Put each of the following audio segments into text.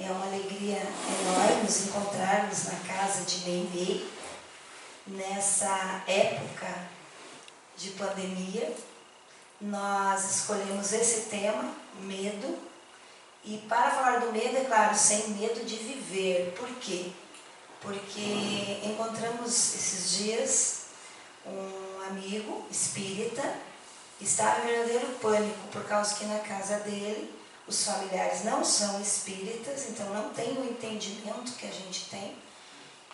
É uma alegria enorme nos encontrarmos na casa de Meimei, nessa época de pandemia. Nós escolhemos esse tema, medo, e para falar do medo, é claro, sem medo de viver. Por quê? Porque encontramos esses dias um amigo espírita que estava em verdadeiro pânico, por causa que na casa dele os familiares não são espíritas, então não tem o entendimento que a gente tem.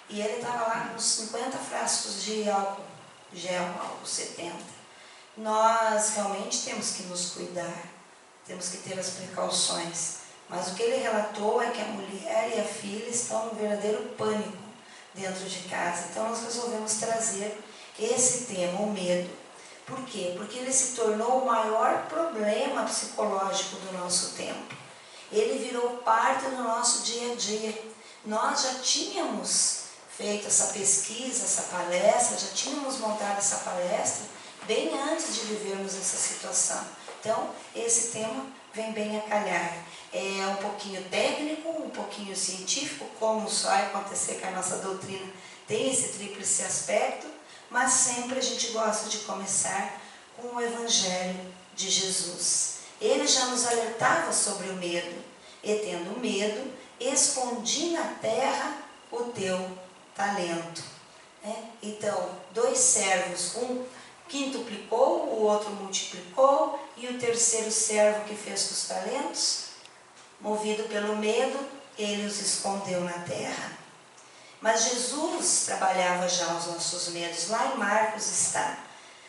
E ele estava lá com 50 frascos de álcool gel, álcool 70. Nós realmente temos que nos cuidar, temos que ter as precauções. Mas o que ele relatou é que a mulher e a filha estão num verdadeiro pânico dentro de casa. Então nós resolvemos trazer esse tema, o medo. Por quê? Porque ele se tornou o maior problema psicológico do nosso tempo. Ele virou parte do nosso dia a dia. Nós já tínhamos feito essa pesquisa, essa palestra, já tínhamos montado essa palestra bem antes de vivermos essa situação. Então, esse tema vem bem a calhar. É um pouquinho técnico, um pouquinho científico, como só vai acontecer que a nossa doutrina tem esse tríplice aspecto, mas sempre a gente gosta de começar com o Evangelho de Jesus. Ele já nos alertava sobre o medo. E tendo medo, escondi na terra o teu talento. Então, 2 servos, um quintuplicou, o outro multiplicou, e o terceiro servo que fez com os talentos, movido pelo medo, ele os escondeu na terra. Mas Jesus trabalhava já os nossos medos. Lá em Marcos está: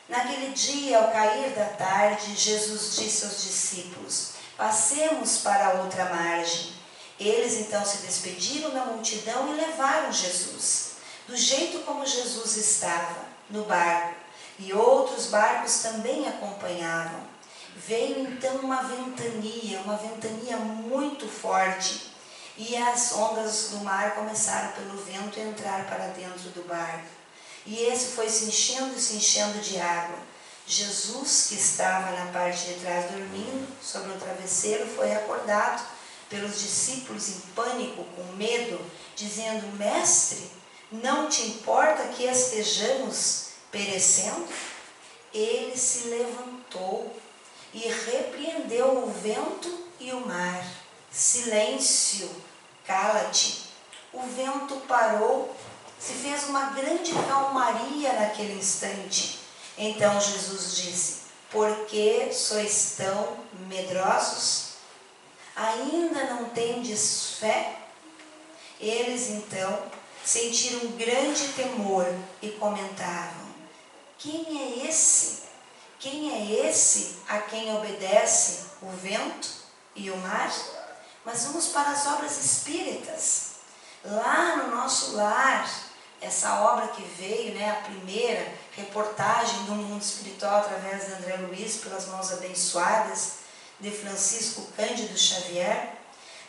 naquele dia, ao cair da tarde, Jesus disse aos discípulos: passemos para a outra margem. Eles então se despediram da multidão e levaram Jesus, do jeito como Jesus estava, no barco, e outros barcos também acompanhavam. Veio então uma ventania muito forte, e as ondas do mar começaram pelo vento a entrar para dentro do barco. E esse foi se enchendo de água. Jesus, que estava na parte de trás dormindo, sobre o travesseiro, foi acordado pelos discípulos em pânico, com medo, dizendo: Mestre, não te importa que estejamos perecendo? Ele se levantou e repreendeu o vento e o mar. Silêncio, cala-te. O vento parou, se fez uma grande calmaria naquele instante. Então Jesus disse: por que sois tão medrosos? Ainda não tendes fé? Eles então sentiram grande temor e comentavam: quem é esse? Quem é esse a quem obedece o vento e o mar? Mas vamos para as obras espíritas. Lá no nosso lar, essa obra que veio, a primeira reportagem do mundo espiritual através de André Luiz, pelas mãos abençoadas de Francisco Cândido Xavier.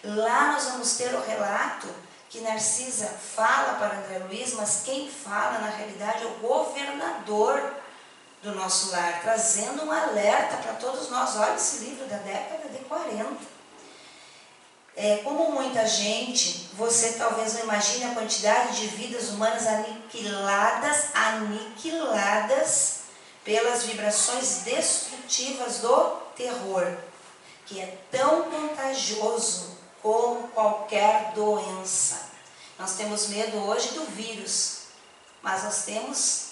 Lá nós vamos ter o relato que Narcisa fala para André Luiz, mas quem fala na realidade é o governador do nosso lar, trazendo um alerta para todos nós. Olha esse livro da década de 40. Como muita gente, você talvez não imagine a quantidade de vidas humanas aniquiladas pelas vibrações destrutivas do terror, que é tão contagioso como qualquer doença. Nós temos medo hoje do vírus, mas nós temos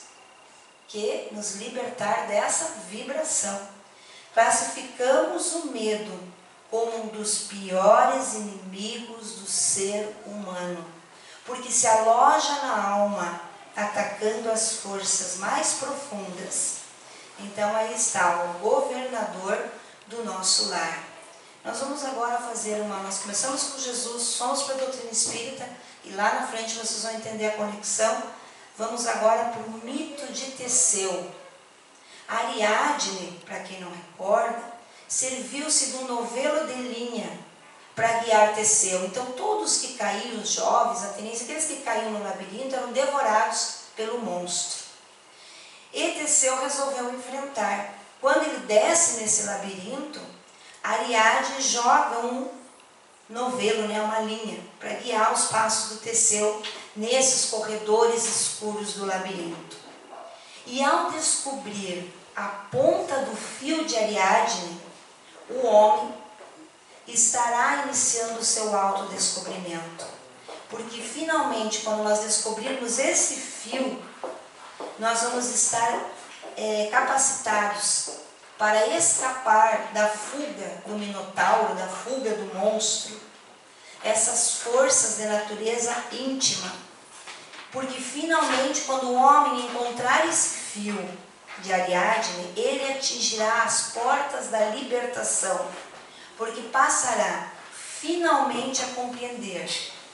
que nos libertar dessa vibração. Classificamos o medo como um dos piores inimigos do ser humano, porque se aloja na alma, atacando as forças mais profundas. Então aí está o governador do nosso lar. Nós vamos agora fazer nós começamos com Jesus, fomos para a doutrina espírita, e lá na frente vocês vão entender a conexão. Vamos agora para o mito de Teseu. Ariadne, para quem não recorda, serviu-se de um novelo de linha para guiar Teseu. Então todos que caíam, os jovens, atenienses, aqueles que caíam no labirinto, eram devorados pelo monstro. E Teseu resolveu enfrentar. Quando ele desce nesse labirinto, Ariadne joga um novelo, né, uma linha, para guiar os passos do Teseu nesses corredores escuros do labirinto. E ao descobrir a ponta do fio de Ariadne, o homem estará iniciando o seu autodescobrimento. Porque finalmente, quando nós descobrirmos esse fio, nós vamos estar capacitados para escapar da fuga do Minotauro, da fuga do monstro, essas forças de natureza íntima. Porque finalmente, quando o homem encontrar esse fio de Ariadne, ele atingirá as portas da libertação, porque passará finalmente a compreender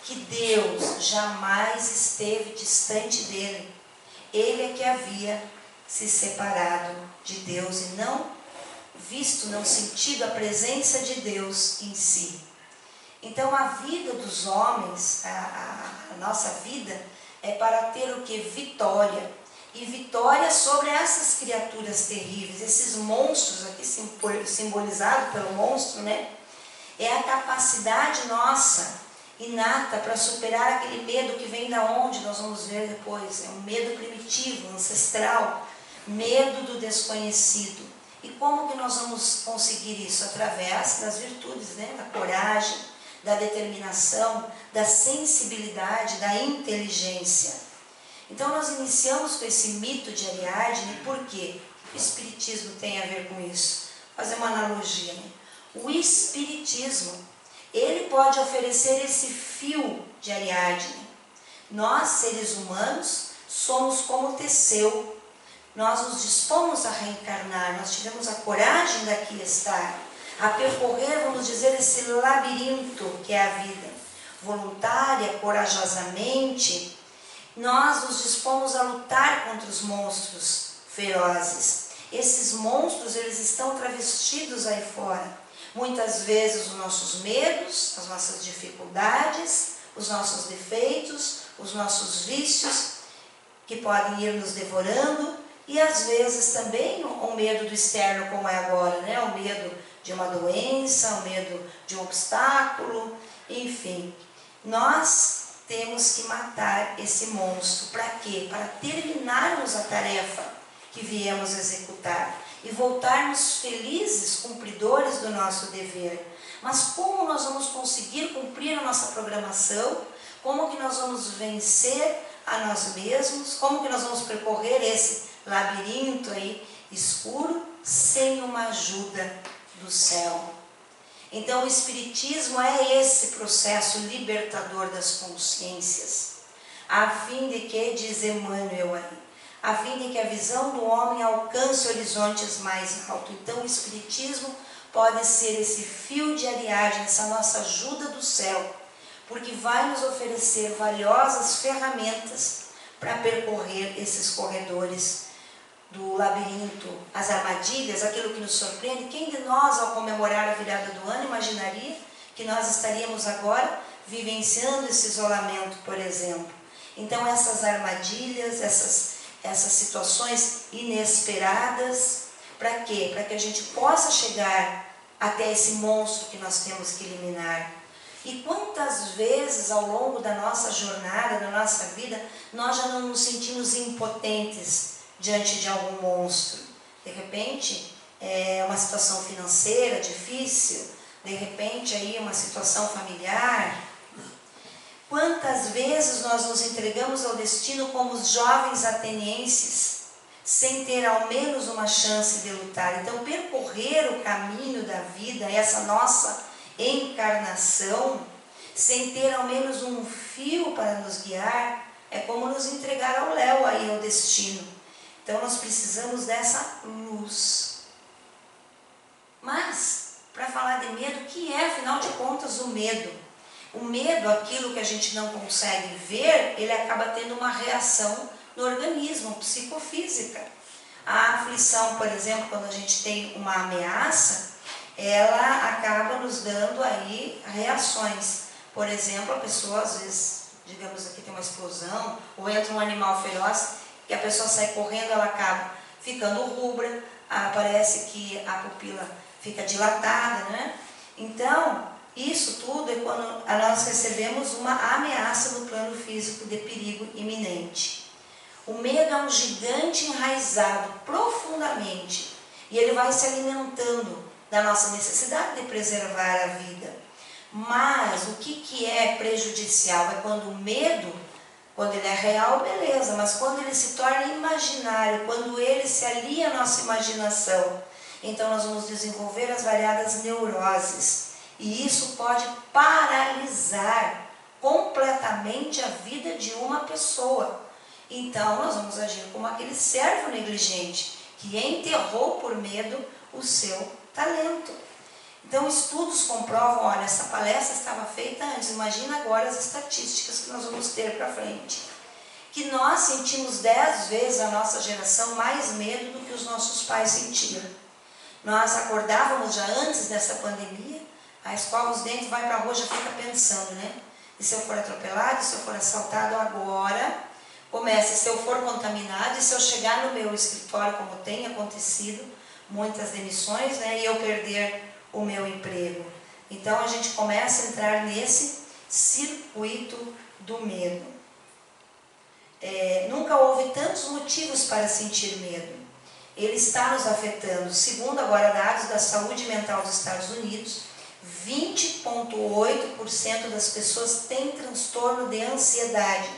que Deus jamais esteve distante dele. Ele é que havia se separado de Deus e não visto, não sentido a presença de Deus em si. Então a vida dos homens, a nossa vida, é para ter o que? Vitória. E vitória sobre essas criaturas terríveis, esses monstros aqui simbolizados pelo monstro, né? É a capacidade nossa, inata, para superar aquele medo que vem da onde nós vamos ver depois. É um medo primitivo, ancestral, medo do desconhecido. E como que nós vamos conseguir isso? Através das virtudes, né? Da coragem, da determinação, da sensibilidade, da inteligência. Então nós iniciamos com esse mito de Ariadne. Por quê? O Espiritismo tem a ver com isso. Vou fazer uma analogia, né? O Espiritismo, ele pode oferecer esse fio de Ariadne. Nós, seres humanos, somos como Teseu. Nós nos dispomos a reencarnar, nós tivemos a coragem daqui estar, a percorrer, vamos dizer, esse labirinto que é a vida. Voluntária, corajosamente, nós nos dispomos a lutar contra os monstros ferozes. Esses monstros, eles estão travestidos aí fora. Muitas vezes os nossos medos, as nossas dificuldades, os nossos defeitos, os nossos vícios, que podem ir nos devorando, e às vezes também o medo do externo, como é agora, né? O medo de uma doença, o medo de um obstáculo, enfim. Nós temos que matar esse monstro. Para quê? Para terminarmos a tarefa que viemos executar e voltarmos felizes, cumpridores do nosso dever. Mas como nós vamos conseguir cumprir a nossa programação? Como que nós vamos vencer a nós mesmos? Como que nós vamos percorrer esse labirinto aí escuro sem uma ajuda do céu? Então o Espiritismo é esse processo libertador das consciências, a fim de que, diz Emmanuel aí, a fim de que a visão do homem alcance horizontes mais altos. Então o Espiritismo pode ser esse fio de Ariadne, essa nossa ajuda do céu, porque vai nos oferecer valiosas ferramentas para percorrer esses corredores do labirinto, as armadilhas, aquilo que nos surpreende. Quem de nós, ao comemorar a virada do ano, imaginaria que nós estaríamos agora vivenciando esse isolamento, por exemplo? Então essas armadilhas, essas situações inesperadas, para quê? Para que a gente possa chegar até esse monstro que nós temos que eliminar. E quantas vezes ao longo da nossa jornada, da nossa vida, nós já não nos sentimos impotentes diante de algum monstro? De repente, uma situação financeira difícil, de repente aí uma situação familiar. Quantas vezes nós nos entregamos ao destino como os jovens atenienses, sem ter ao menos uma chance de lutar? Então percorrer o caminho da vida, essa nossa encarnação, sem ter ao menos um fio para nos guiar, é como nos entregar ao léu aí, ao destino. Então nós precisamos dessa luz. Mas, para falar de medo, o que é, afinal de contas, o medo? O medo, aquilo que a gente não consegue ver, ele acaba tendo uma reação no organismo, psicofísica. A aflição, por exemplo, quando a gente tem uma ameaça, ela acaba nos dando aí reações. Por exemplo, a pessoa, às vezes, digamos aqui tem uma explosão, ou entra um animal feroz, que a pessoa sai correndo, ela acaba ficando rubra, parece que a pupila fica dilatada, né? Então, Isso tudo é quando nós recebemos uma ameaça no plano físico de perigo iminente. O medo é um gigante enraizado profundamente e ele vai se alimentando da nossa necessidade de preservar a vida. Mas o que é prejudicial é quando o medo, quando ele é real, beleza, mas quando ele se torna imaginário, quando ele se alia à nossa imaginação, então nós vamos desenvolver as variadas neuroses. E isso pode paralisar completamente a vida de uma pessoa. Então nós vamos agir como aquele servo negligente que enterrou por medo o seu talento. Então estudos comprovam, olha, essa palestra estava feita antes, imagina agora as estatísticas que nós vamos ter para frente. Que nós sentimos 10 vezes a nossa geração mais medo do que os nossos pais sentiam. Nós acordávamos já antes dessa pandemia, a escova os dentes, vai para a rua, já fica pensando, né? E se eu for atropelado, se eu for assaltado agora, começa, se eu for contaminado, e se eu chegar no meu escritório, como tem acontecido, muitas demissões, né? E eu perder o meu emprego. Então a gente começa a entrar nesse circuito do medo. Nunca houve tantos motivos para sentir medo. Ele está nos afetando. Segundo agora dados da saúde mental dos Estados Unidos, 20,8% das pessoas têm transtorno de ansiedade.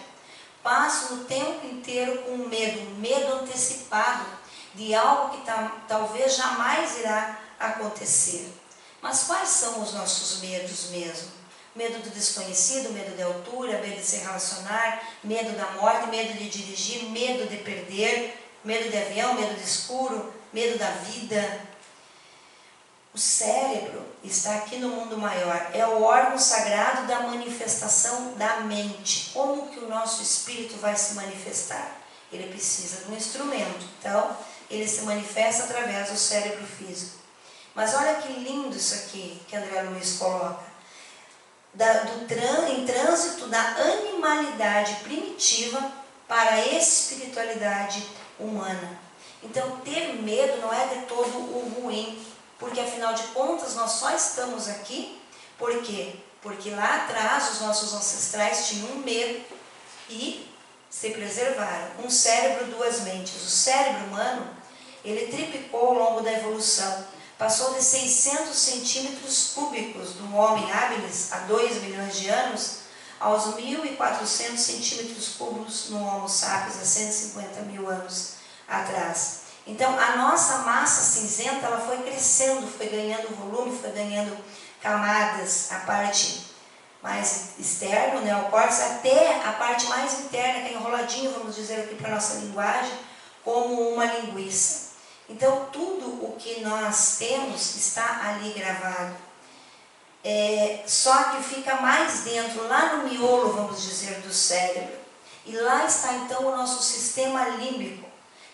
Passam o tempo inteiro com medo antecipado de algo que talvez jamais irá acontecer. Mas quais são os nossos medos mesmo? Medo do desconhecido, medo de altura, medo de se relacionar, medo da morte, medo de dirigir, medo de perder, medo de avião, medo de escuro, medo da vida. O cérebro está aqui no mundo maior, é o órgão sagrado da manifestação da mente. Como que o nosso espírito vai se manifestar? Ele precisa de um instrumento, então ele se manifesta através do cérebro físico. Mas olha que lindo isso aqui que André Luiz coloca. Em trânsito da animalidade primitiva para a espiritualidade humana. Então ter medo não é de todo o ruim, porque afinal de contas nós só estamos aqui, por quê? Porque lá atrás os nossos ancestrais tinham medo e se preservaram. Um cérebro, duas mentes. O cérebro humano, ele triplicou ao longo da evolução. Passou de 600 centímetros cúbicos do homem habilis há 2 milhões de anos aos 1.400 centímetros cúbicos no Homo sapiens há 150 mil anos atrás. Então a nossa massa cinzenta ela foi crescendo, foi ganhando volume, foi ganhando camadas, a parte mais externa, o neocórtex, até a parte mais interna, que é enroladinho, vamos dizer aqui para a nossa linguagem, como uma linguiça. Então tudo o que nós temos está ali gravado. Só que fica mais dentro, lá no miolo, vamos dizer, do cérebro. E lá está então o nosso sistema límbico,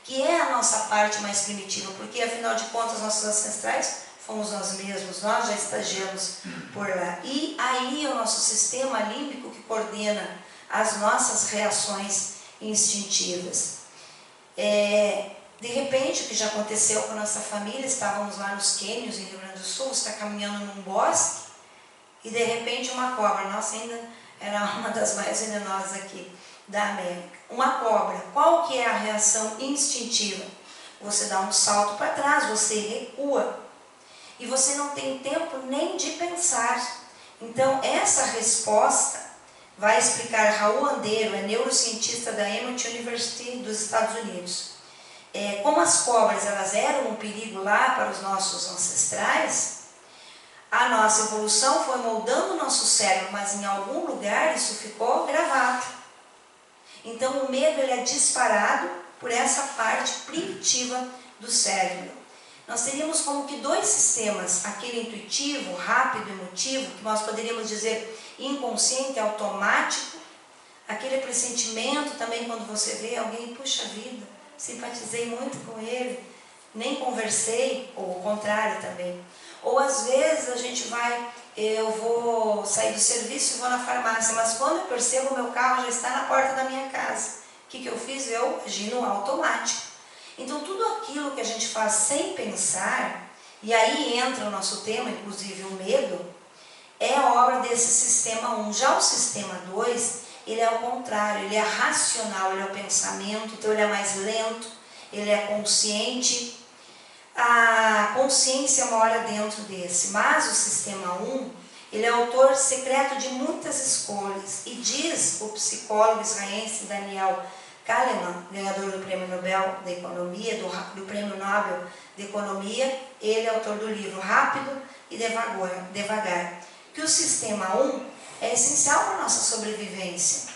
que é a nossa parte mais primitiva, porque afinal de contas nossos ancestrais fomos nós mesmos, nós já estagiamos por lá. E aí é o nosso sistema límbico que coordena as nossas reações instintivas. De repente, o que já aconteceu com a nossa família, estávamos lá nos cânions em Rio Grande do Sul, está caminhando num bosque, e de repente uma cobra, nossa, ainda era uma das mais venenosas aqui da América. Uma cobra, qual que é a reação instintiva? Você dá um salto para trás, você recua, e você não tem tempo nem de pensar. Então essa resposta vai explicar Raul Andeiro, é neurocientista da Emory University dos Estados Unidos. Como as cobras elas eram um perigo lá para os nossos ancestrais, a nossa evolução foi moldando o nosso cérebro, mas em algum lugar isso ficou gravado. Então o medo ele é disparado por essa parte primitiva do cérebro. Nós teríamos como que dois sistemas, aquele intuitivo, rápido, emotivo, que nós poderíamos dizer inconsciente, automático, aquele pressentimento também quando você vê alguém, puxa vida, simpatizei muito com ele, nem conversei, ou o contrário também. Ou às vezes a gente eu vou sair do serviço e vou na farmácia, mas quando eu percebo o meu carro já está na porta da minha casa. O que eu fiz? Eu agi no automático. Então tudo aquilo que a gente faz sem pensar, e aí entra o nosso tema, inclusive o medo, é obra desse sistema 1. Já o sistema 2, ele é o contrário, ele é racional, ele é o pensamento, então ele é mais lento, ele é consciente. A consciência mora dentro desse, mas o sistema 1, ele é autor secreto de muitas escolhas, e diz o psicólogo israelense Daniel Kahneman, ganhador do Prêmio Nobel da Economia, do Prêmio Nobel de Economia, ele é autor do livro Rápido e Devagar, que o sistema 1 é essencial para a nossa sobrevivência.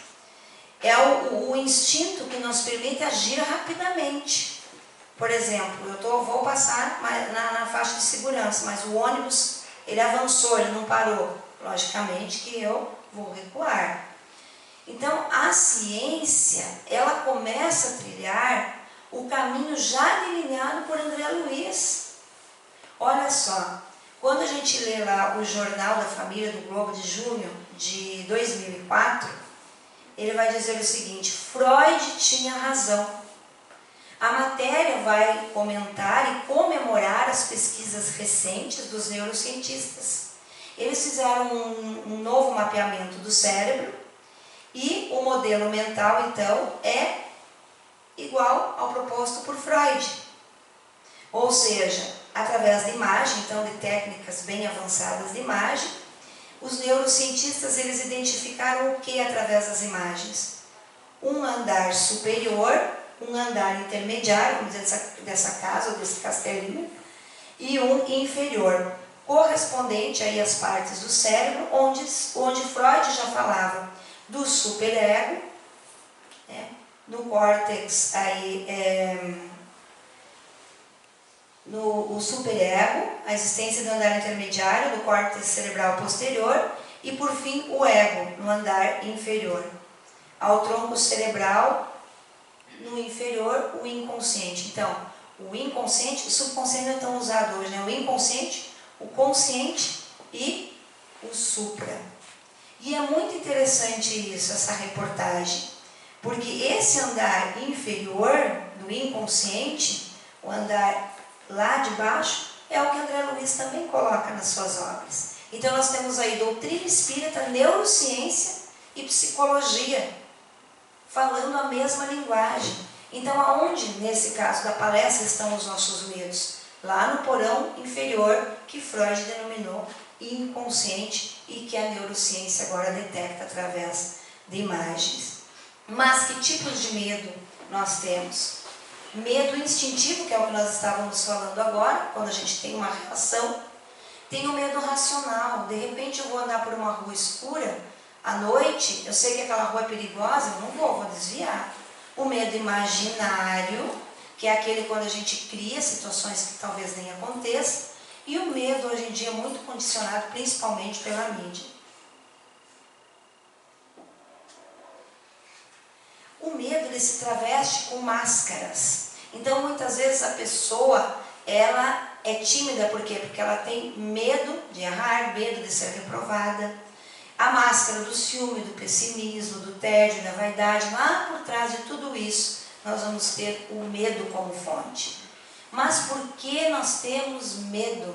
É o instinto que nos permite agir rapidamente. Por exemplo, vou passar na faixa de segurança, mas o ônibus, ele avançou, ele não parou. Logicamente que eu vou recuar. Então, a ciência, ela começa a trilhar o caminho já delineado por André Luiz. Olha só, quando a gente lê lá o Jornal da Família do Globo de junho de 2004, ele vai dizer o seguinte: Freud tinha razão. A matéria vai comentar e comemorar as pesquisas recentes dos neurocientistas. Eles fizeram um novo mapeamento do cérebro e o modelo mental, então, é igual ao proposto por Freud. Ou seja, através de imagem, então, de técnicas bem avançadas de imagem, os neurocientistas, eles identificaram o que através das imagens? Um andar superior, um andar intermediário, vamos dizer, dessa casa ou desse castelinho, e um inferior, correspondente aí às partes do cérebro, onde Freud já falava do superego, né, no córtex, aí, o superego, a existência do andar intermediário, do córtex cerebral posterior, e por fim o ego, no andar inferior. Ao tronco cerebral, no inferior, o inconsciente. Então, o inconsciente, o subconsciente não é tão usado hoje, né? O inconsciente, o consciente e o supra. E é muito interessante isso, essa reportagem, porque esse andar inferior do inconsciente, o andar lá de baixo, é o que André Luiz também coloca nas suas obras. Então nós temos aí doutrina espírita, neurociência e psicologia, falando a mesma linguagem. Então, aonde, nesse caso da palestra, estão os nossos medos? Lá no porão inferior, que Freud denominou inconsciente e que a neurociência agora detecta através de imagens. Mas que tipos de medo nós temos? Medo instintivo, que é o que nós estávamos falando agora, quando a gente tem uma reação. Tem o medo racional. De repente eu vou andar por uma rua escura, à noite, eu sei que aquela rua é perigosa, eu não vou desviar. O medo imaginário, que é aquele quando a gente cria situações que talvez nem aconteçam. E o medo, hoje em dia, é muito condicionado, principalmente pela mídia. O medo, ele se traveste com máscaras. Então, muitas vezes, a pessoa, ela é tímida, por quê? Porque ela tem medo de errar, medo de ser reprovada. A máscara do ciúme, do pessimismo, do tédio, da vaidade, lá por trás de tudo isso, nós vamos ter o medo como fonte. Mas por que nós temos medo?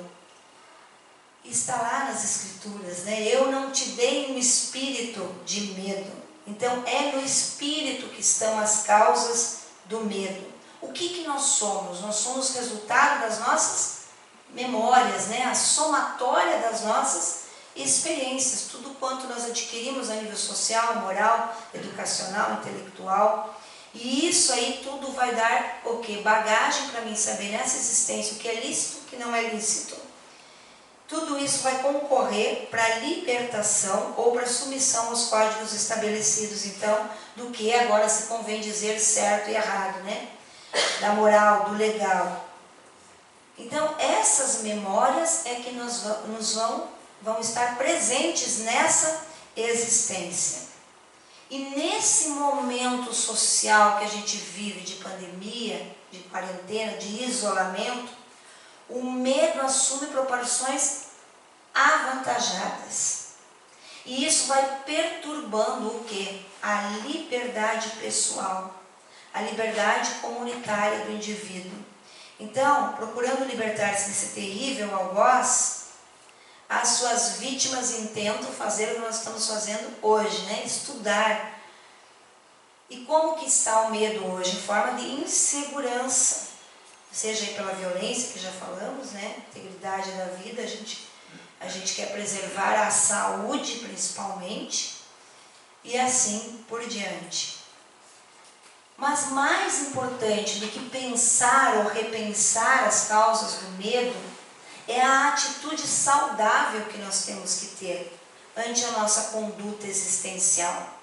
Está lá nas Escrituras, né? Eu não te dei um espírito de medo. Então é no espírito que estão as causas do medo. O que nós somos? Nós somos resultado das nossas memórias, né? A somatória das nossas experiências, tudo quanto nós adquirimos a nível social, moral, educacional, intelectual. E isso aí tudo vai dar o quê? Bagagem para mim saber nessa existência o que é lícito e o que não é lícito. Tudo isso vai concorrer para a libertação ou para a submissão aos códigos estabelecidos, então, do que agora se convém dizer certo e errado, né? Da moral, do legal. Então, essas memórias é que vão estar presentes nessa existência. E nesse momento social que a gente vive de pandemia, de quarentena, de isolamento, o medo assume proporções avantajadas. E isso vai perturbando o quê? A liberdade pessoal, a liberdade comunitária do indivíduo. Então, procurando libertar-se desse terrível algoz, as suas vítimas intentam fazer o que nós estamos fazendo hoje, né? Estudar. E como que está o medo hoje? Em forma de insegurança, seja aí pela violência, que já falamos, né? Integridade da vida, a gente quer preservar a saúde principalmente, e assim por diante. Mas mais importante do que pensar ou repensar as causas do medo é a atitude saudável que nós temos que ter ante a nossa conduta existencial.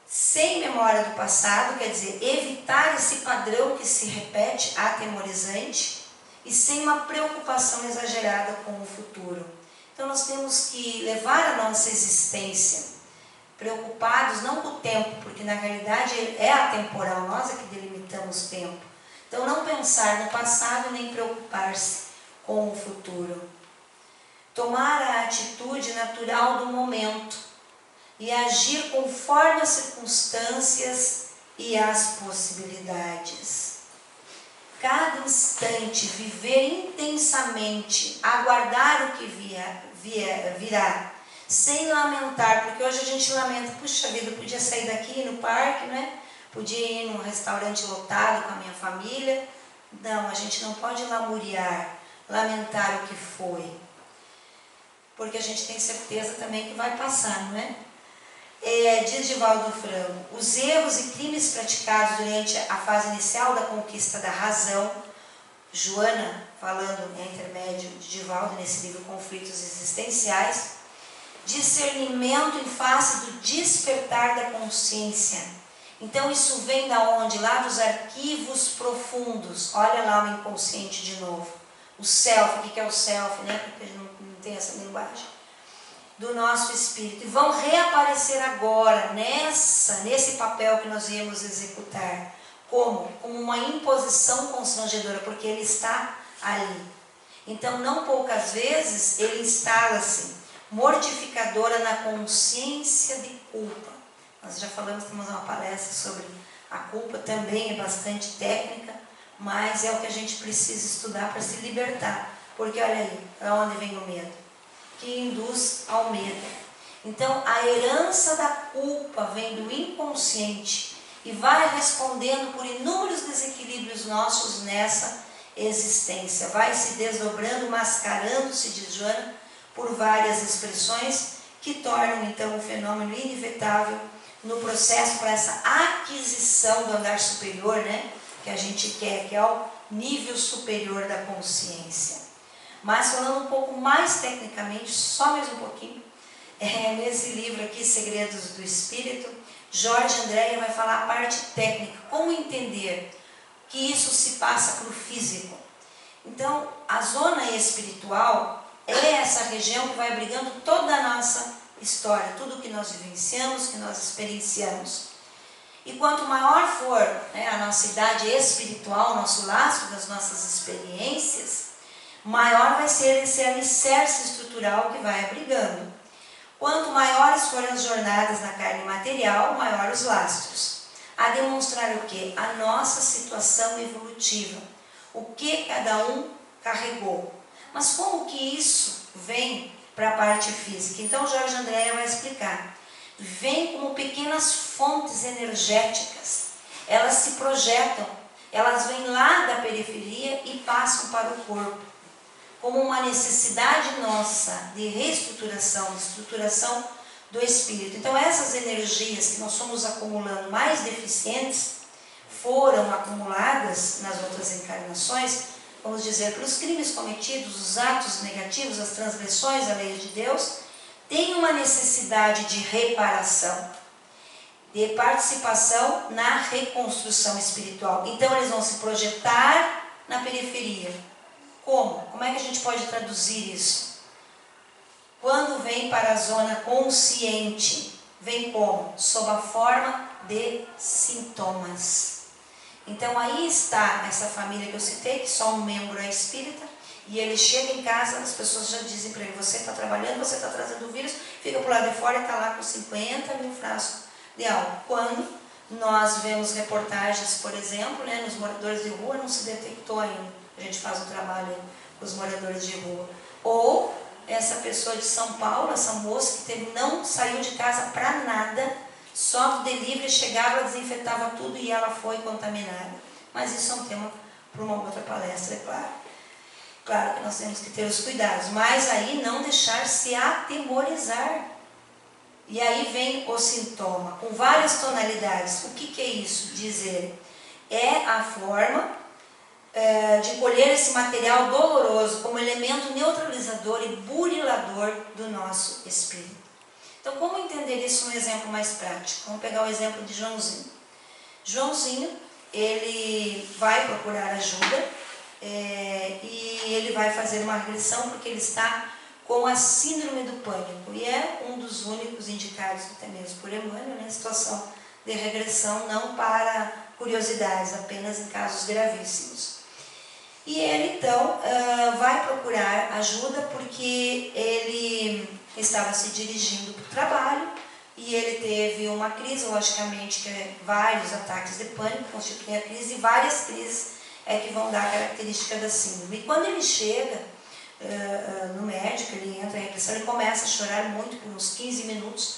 Sem memória do passado, quer dizer, evitar esse padrão que se repete, atemorizante, e sem uma preocupação exagerada com o futuro. Então nós temos que levar a nossa existência preocupados não com o tempo, porque na realidade é atemporal, nós é que delimitamos o tempo. Então não pensar no passado nem preocupar-se com o futuro. Tomar a atitude natural do momento e agir conforme as circunstâncias e as possibilidades. Cada instante viver intensamente, aguardar o que virá, sem lamentar, porque hoje a gente lamenta, puxa vida, eu podia sair daqui e ir no parque, né? Podia ir num restaurante lotado com a minha família. Não, a gente não pode lamuriar, lamentar o que foi, porque a gente tem certeza também que vai passar, não é? Diz Divaldo Franco, os erros e crimes praticados durante a fase inicial da conquista da razão, Joana, falando em intermédio de Divaldo nesse livro Conflitos Existenciais, discernimento em face do despertar da consciência. Então isso vem da onde? Lá dos arquivos profundos. Olha lá o inconsciente de novo. O self, o que é o self, né? Porque a gente não tem essa linguagem. Do nosso espírito. E vão reaparecer agora, nesse papel que nós viemos executar. Como? Como uma imposição constrangedora, porque ele está ali. Então, não poucas vezes, ele instala-se mortificadora na consciência de culpa. Nós já falamos, temos uma palestra sobre a culpa, também é bastante técnica, mas é o que a gente precisa estudar para se libertar. Porque olha aí, para onde vem o medo? Que induz ao medo. Então, a herança da culpa vem do inconsciente e vai respondendo por inúmeros desequilíbrios nossos nessa existência. Vai se desdobrando, mascarando-se, diz Joana, por várias expressões que tornam então o fenômeno inevitável no processo para essa aquisição do andar superior, né? Que a gente quer, que é o nível superior da consciência. Mas falando um pouco mais tecnicamente, só mais um pouquinho, nesse livro aqui, Segredos do Espírito, Jorge Andréia vai falar a parte técnica, como entender que isso se passa para o físico. Então, a zona espiritual é essa região que vai abrigando toda a nossa história, tudo que nós vivenciamos, que nós experienciamos. E quanto maior for a nossa idade espiritual, nosso lastro das nossas experiências, maior vai ser esse alicerce estrutural que vai abrigando. Quanto maiores forem as jornadas na carne material, maior os lastros. A demonstrar o quê? A nossa situação evolutiva. O que cada um carregou. Mas como que isso vem para a parte física? Então Jorge Andréia vai explicar. Vem como pequenas fontes energéticas. Elas se projetam, elas vêm lá da periferia e passam para o corpo. Como uma necessidade nossa de reestruturação, de estruturação do espírito. Então essas energias que nós fomos acumulando mais deficientes, foram acumuladas nas outras encarnações, vamos dizer, pelos crimes cometidos, os atos negativos, as transgressões à lei de Deus, tem uma necessidade de reparação, de participação na reconstrução espiritual. Então eles vão se projetar na periferia. Como? Como é que a gente pode traduzir isso? Quando vem para a zona consciente, vem como? Sob a forma de sintomas. Então aí está essa família que eu citei, que só um membro é espírita, e ele chega em casa, as pessoas já dizem para ele, você está trabalhando, você está trazendo o vírus, fica por lá de fora e está lá com 50 mil frascos de álcool. Quando nós vemos reportagens, por exemplo, nos moradores de rua, não se detectou ainda. A gente faz um trabalho com os moradores de rua. Ou essa pessoa de São Paulo, essa moça que não saiu de casa para nada, só do delivery, chegava, desinfetava tudo e ela foi contaminada. Mas isso é um tema para uma outra palestra, é claro. Claro que nós temos que ter os cuidados, mas aí não deixar se atemorizar. E aí vem o sintoma, com várias tonalidades. O que é isso? Diz ele. É a forma de colher esse material doloroso como elemento neutralizador e burilador do nosso espírito. Então, como entender isso num exemplo mais prático? Vamos pegar o exemplo de Joãozinho. Joãozinho, ele vai procurar ajuda e ele vai fazer uma regressão porque ele está com a síndrome do pânico. E é um dos únicos indicados, até mesmo por Emmanuel, né? Situação de regressão não para curiosidades, apenas em casos gravíssimos. E ele então vai procurar ajuda porque ele estava se dirigindo para o trabalho e ele teve uma crise, logicamente, que vários ataques de pânico constituem a crise, e várias crises que vão dar a característica da síndrome. E quando ele chega no médico, ele entra em regressão, ele começa a chorar muito por uns 15 minutos,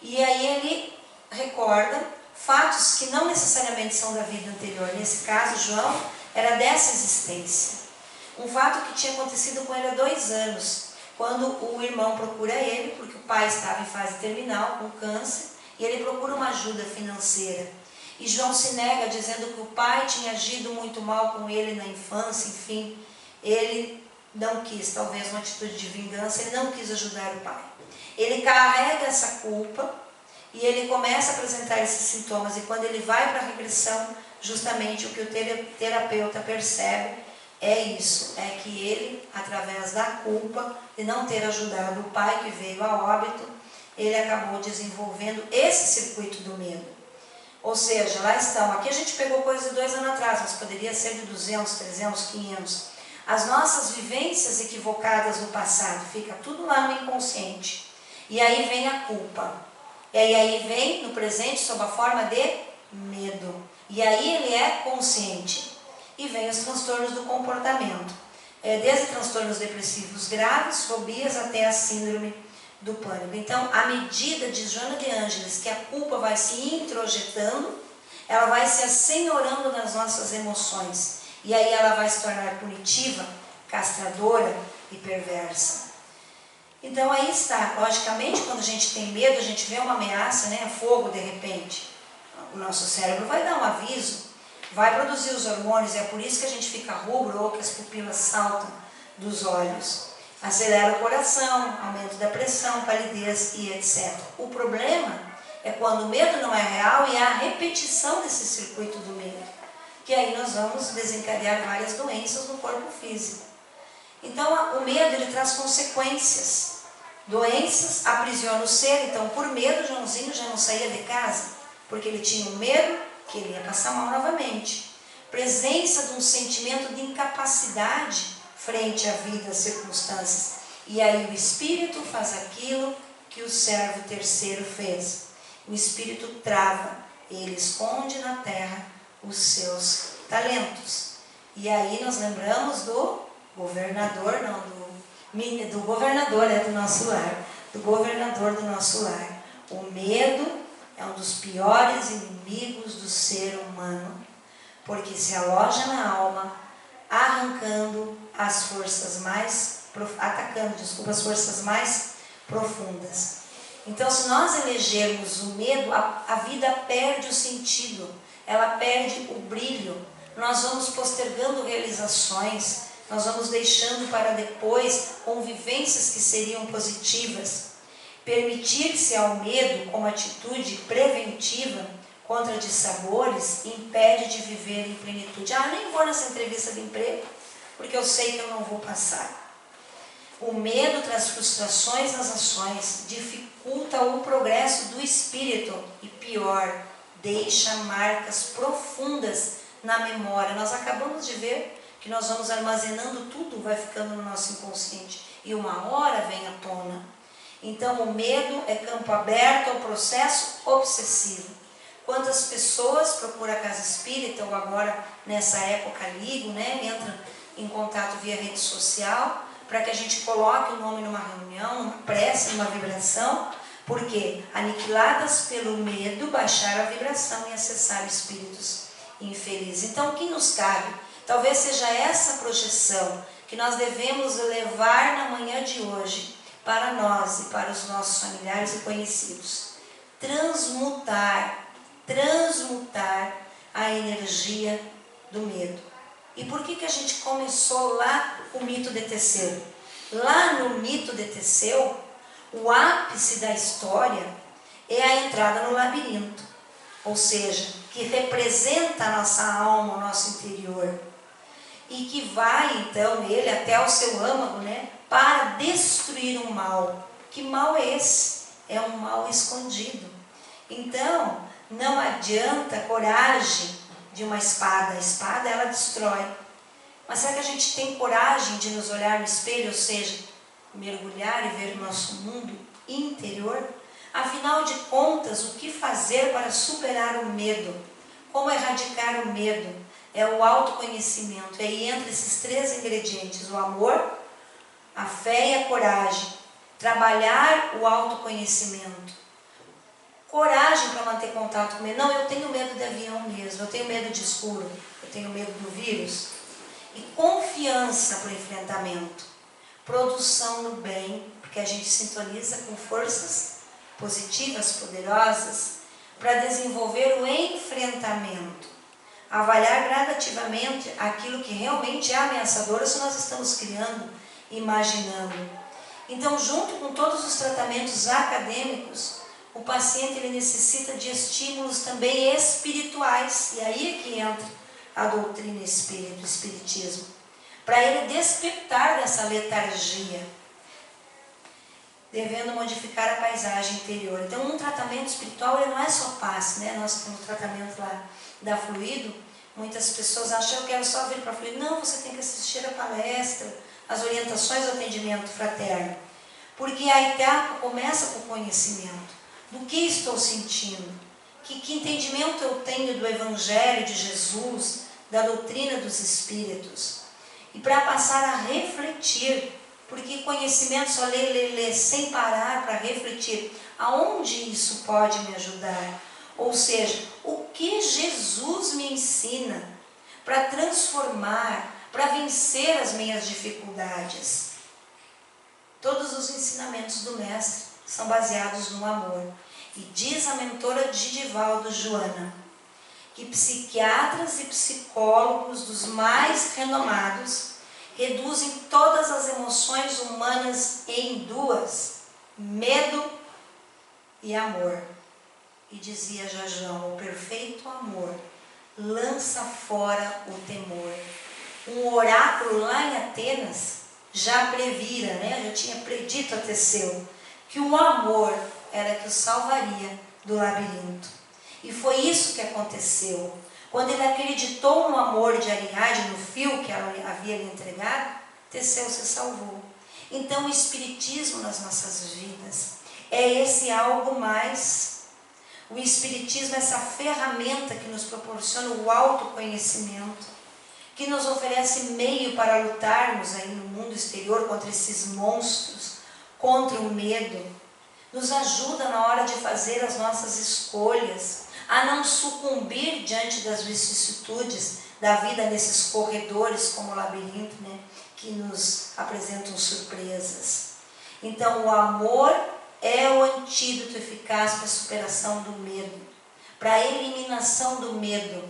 e aí ele recorda fatos que não necessariamente são da vida anterior. Nesse caso, João era dessa existência. Um fato que tinha acontecido com ele há 2 anos, quando o irmão procura ele, porque o pai estava em fase terminal, com câncer, e ele procura uma ajuda financeira. E João se nega, dizendo que o pai tinha agido muito mal com ele na infância, enfim. Ele não quis, talvez uma atitude de vingança, ele não quis ajudar o pai. Ele carrega essa culpa e ele começa a apresentar esses sintomas. E quando ele vai para a regressão, justamente o que o terapeuta percebe é isso, é que ele, através da culpa de não ter ajudado o pai que veio a óbito, ele acabou desenvolvendo esse circuito do medo. Ou seja, lá estão, aqui a gente pegou coisa de 2 anos atrás, mas poderia ser de 200, 300, 500. As nossas vivências equivocadas no passado, fica tudo lá no inconsciente. E aí vem a culpa. E aí vem no presente sob a forma de medo. E aí ele é consciente. E vem os transtornos do comportamento. Desde transtornos depressivos graves, fobias, até a síndrome do pânico. Então, à medida de Joana de Ângeles, que a culpa vai se introjetando, ela vai se assenhorando nas nossas emoções. E aí ela vai se tornar punitiva, castradora e perversa. Então aí está, logicamente, quando a gente tem medo, a gente vê uma ameaça, né, fogo de repente, o nosso cérebro vai dar um aviso, vai produzir os hormônios, e é por isso que a gente fica rubro ou que as pupilas saltam dos olhos. Acelera o coração, aumento da pressão, palidez e etc. O problema é quando o medo não é real e há a repetição desse circuito do medo, que aí nós vamos desencadear várias doenças no corpo físico. Então, o medo, ele traz consequências. Doenças aprisionam o ser. Então, por medo, Joãozinho já não saía de casa, porque ele tinha um medo que ele ia passar mal novamente. Presença de um sentimento de incapacidade frente à vida, às circunstâncias. E aí o espírito faz aquilo que o servo terceiro fez. O espírito trava, ele esconde na terra os seus talentos. E aí nós lembramos do governador, não, do governador do nosso lar, do governador do nosso lar. O medo é um dos piores inimigos do ser humano, porque se aloja na alma, arrancando as forças mais, as forças mais profundas. Então, se nós elegermos o medo, a vida perde o sentido, ela perde o brilho, nós vamos postergando realizações, nós vamos deixando para depois convivências que seriam positivas. Permitir-se ao medo como atitude preventiva contra dissabores impede de viver em plenitude. Nem vou nessa entrevista de emprego, porque eu sei que eu não vou passar. O medo traz frustrações nas ações, dificulta o progresso do espírito e, pior, deixa marcas profundas na memória. Nós acabamos de ver que nós vamos armazenando tudo, vai ficando no nosso inconsciente, e uma hora vem à tona. Então, o medo é campo aberto ao processo obsessivo. Quantas pessoas procuram a casa espírita, ou agora nessa época ligam, entram em contato via rede social, para que a gente coloque o nome numa reunião, numa prece, numa vibração, porque aniquiladas pelo medo, baixar a vibração e acessar espíritos infelizes. Então, o que nos cabe? Talvez seja essa projeção que nós devemos levar na manhã de hoje para nós e para os nossos familiares e conhecidos. Transmutar a energia do medo. E por que a gente começou lá o mito de Teseu? Lá no mito de Teseu, o ápice da história é a entrada no labirinto, ou seja, que representa a nossa alma, o nosso interior, e que vai então ele até o seu âmago, para destruir um mal. Que mal é esse? É um mal escondido. Então, não adianta a coragem de uma espada. A espada, ela destrói. Mas será que a gente tem coragem de nos olhar no espelho, ou seja, mergulhar e ver o nosso mundo interior? Afinal de contas, o que fazer para superar o medo? Como erradicar o medo? É o autoconhecimento. E aí entra esses 3 ingredientes: o amor, a fé e a coragem. Trabalhar o autoconhecimento. Coragem para manter contato com o medo. Não, eu tenho medo de avião mesmo, eu tenho medo de escuro, eu tenho medo do vírus. E confiança para o enfrentamento. Produção no bem, porque a gente sintoniza com forças positivas, poderosas, para desenvolver o enfrentamento. Avaliar gradativamente aquilo que realmente é ameaçador, se nós estamos criando, imaginando. Então, junto com todos os tratamentos acadêmicos, o paciente ele necessita de estímulos também espirituais. E aí é que entra a doutrina espírita, o espiritismo, para ele despertar dessa letargia, devendo modificar a paisagem interior. Então, um tratamento espiritual ele não é só passe, Nós temos um tratamento lá da Fluido. Muitas pessoas acham: eu quero só vir para Fluido. Não, você tem que assistir a palestra, as orientações do atendimento fraterno, porque a etapa começa com o conhecimento do que estou sentindo, que entendimento eu tenho do Evangelho de Jesus, da doutrina dos Espíritos, e para passar a refletir, porque conhecimento só ler sem parar para refletir, aonde isso pode me ajudar? Ou seja, o que Jesus me ensina para transformar, para vencer as minhas dificuldades? Todos os ensinamentos do Mestre são baseados no amor. E diz a mentora de Divaldo, Joana, que psiquiatras e psicólogos dos mais renomados reduzem todas as emoções humanas em 2: medo e amor. E dizia Jajão: o perfeito amor lança fora o temor. Um oráculo lá em Atenas já previra, já tinha predito a Teseu, que o amor era que o salvaria do labirinto. E foi isso que aconteceu. Quando ele acreditou no amor de Ariadne, no fio que ela havia lhe entregado, Teseu se salvou. Então o Espiritismo nas nossas vidas é esse algo mais. O Espiritismo é essa ferramenta que nos proporciona o autoconhecimento, que nos oferece meio para lutarmos aí no mundo exterior contra esses monstros, contra o medo. Nos ajuda na hora de fazer as nossas escolhas, a não sucumbir diante das vicissitudes da vida nesses corredores como o labirinto, que nos apresentam surpresas. Então, o amor é o antídoto eficaz para a superação do medo, para a eliminação do medo.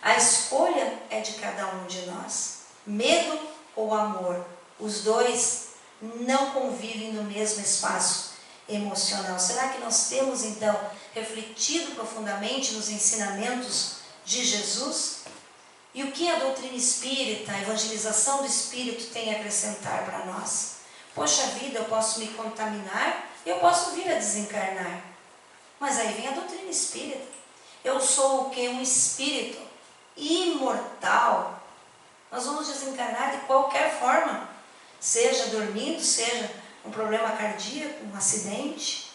A escolha é de cada um de nós. Medo ou amor? Os dois não convivem no mesmo espaço emocional. Será que nós temos então refletido profundamente nos ensinamentos de Jesus? E o que a doutrina espírita, a evangelização do espírito tem a acrescentar para nós? Poxa vida, eu posso me contaminar, eu posso vir a desencarnar. Mas aí vem a doutrina espírita. Eu sou o que? Um espírito imortal. Nós vamos desencarnar de qualquer forma, seja dormindo, seja um problema cardíaco, um acidente.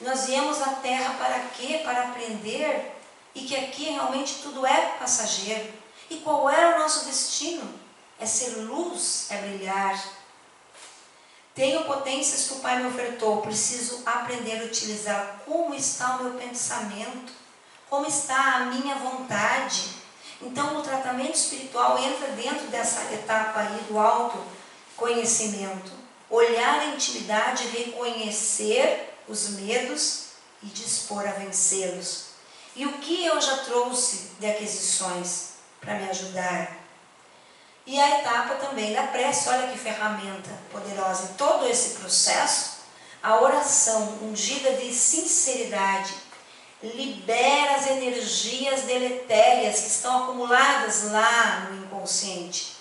Nós viemos à Terra para quê? Para aprender, e que aqui realmente tudo é passageiro. E qual é o nosso destino? É ser luz, é brilhar. Tenho potências que o Pai me ofertou, preciso aprender a utilizar. Como está o meu pensamento? Como está a minha vontade? Então, o tratamento espiritual entra dentro dessa etapa aí do autoconhecimento. Olhar a intimidade, reconhecer os medos e dispor a vencê-los. E o que eu já trouxe de aquisições para me ajudar? E a etapa também da prece, olha que ferramenta poderosa. Em todo esse processo, a oração ungida de sinceridade libera as energias deletérias que estão acumuladas lá no inconsciente.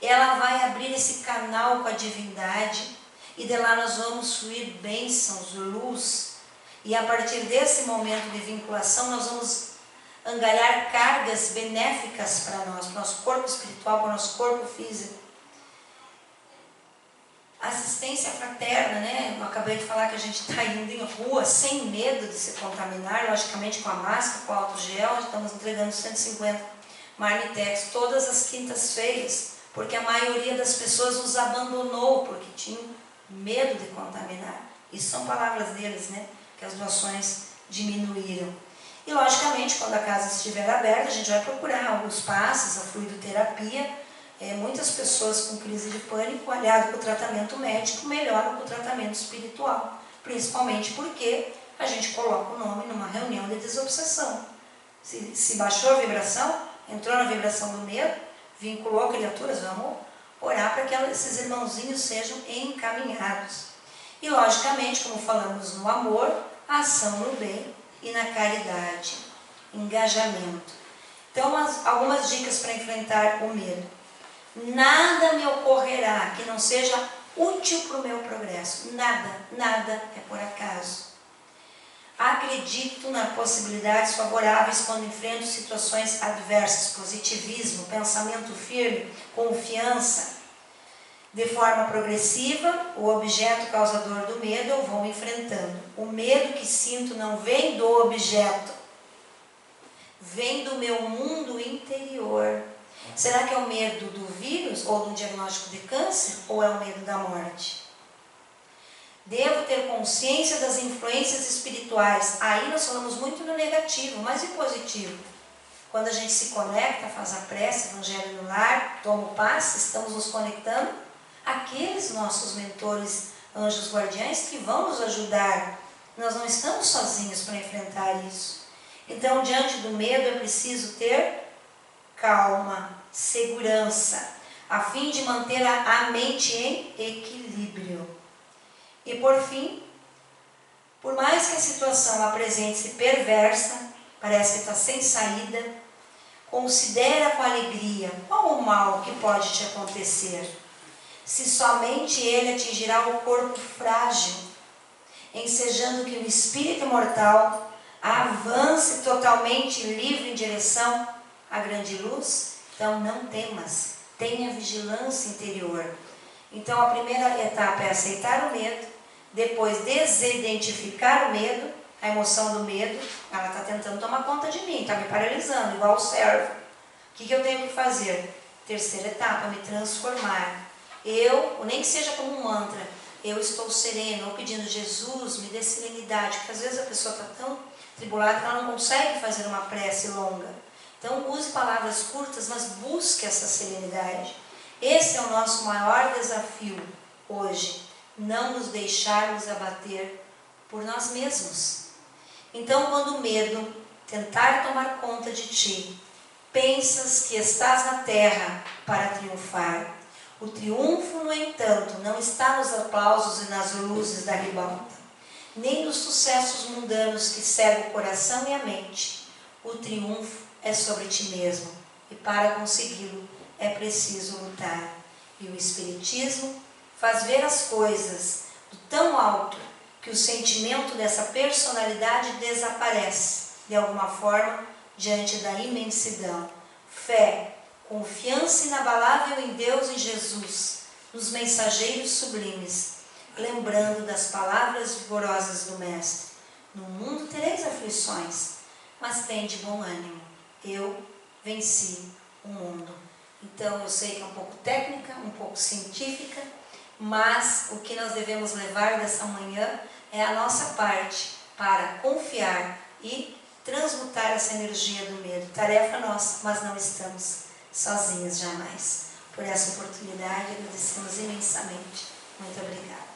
Ela vai abrir esse canal com a divindade e de lá nós vamos fluir bênçãos, luz. E a partir desse momento de vinculação nós vamos angariar cargas benéficas para nós, para o nosso corpo espiritual, para o nosso corpo físico. Assistência fraterna, né? Eu acabei de falar que a gente está indo em rua sem medo de se contaminar, logicamente com a máscara, com o álcool gel. Estamos entregando 150 marmitex todas as quintas-feiras, porque a maioria das pessoas nos abandonou porque tinham medo de contaminar. Isso são palavras deles, né? Que as doações diminuíram. E logicamente, quando a casa estiver aberta, a gente vai procurar os passes, a fluidoterapia. Muitas pessoas com crise de pânico, aliado com o tratamento médico, melhoram com o tratamento espiritual. Principalmente porque a gente coloca o nome numa reunião de desobsessão. Se baixou a vibração, entrou na vibração do medo, vinculou criaturas, vamos orar para que esses irmãozinhos sejam encaminhados. E logicamente, como falamos no amor, a ação no bem e na caridade, engajamento. Então, algumas dicas para enfrentar o medo. Nada me ocorrerá que não seja útil para o meu progresso. Nada é por acaso. Acredito nas possibilidades favoráveis quando enfrento situações adversas. Positivismo, pensamento firme, confiança. De forma progressiva, o objeto causador do medo eu vou enfrentando. O medo que sinto não vem do objeto, vem do meu mundo interior. Será que é o medo do vírus ou do diagnóstico de câncer ou é o medo da morte? Devo ter consciência das influências espirituais. Aí nós falamos muito no negativo, mas e positivo? Quando a gente se conecta, faz a prece, evangelho no lar, toma o passe, estamos nos conectando àqueles nossos mentores, anjos guardiães que vão nos ajudar. Nós não estamos sozinhos para enfrentar isso. Então, diante do medo é preciso ter calma, segurança, a fim de manter a mente em equilíbrio. E por fim, por mais que a situação apresente-se perversa, parece que está sem saída, considera com alegria qual o mal que pode te acontecer, se somente ele atingirá o corpo frágil, ensejando que o espírito imortal avance totalmente livre em direção à grande luz. Então não temas, tenha vigilância interior. Então a primeira etapa é aceitar o medo, depois desidentificar o medo, a emoção do medo. Ela está tentando tomar conta de mim, está me paralisando, igual o servo. O que eu tenho que fazer? Terceira etapa, me transformar. Nem que seja como um mantra, eu estou sereno, ou pedindo, Jesus, me dê serenidade, porque às vezes a pessoa está tão tribulada que ela não consegue fazer uma prece longa. Então use palavras curtas, mas busque essa serenidade. Esse é o nosso maior desafio hoje, não nos deixarmos abater por nós mesmos. Então, quando o medo tentar tomar conta de ti, pensas que estás na terra para triunfar. O triunfo, no entanto, não está nos aplausos e nas luzes da ribalta, nem nos sucessos mundanos que cegam o coração e a mente. O triunfo é sobre ti mesmo, e para consegui-lo é preciso lutar. E o Espiritismo faz ver as coisas do tão alto que o sentimento dessa personalidade desaparece, de alguma forma, diante da imensidão. Fé, confiança inabalável em Deus e Jesus, nos mensageiros sublimes, lembrando das palavras vigorosas do Mestre. No mundo tereis aflições, mas tende bom ânimo. Eu venci o mundo. Então eu sei que é um pouco técnica, um pouco científica, mas o que nós devemos levar dessa manhã é a nossa parte para confiar e transmutar essa energia do medo. Tarefa nossa, mas não estamos sozinhos jamais. Por essa oportunidade, agradecemos imensamente. Muito obrigada.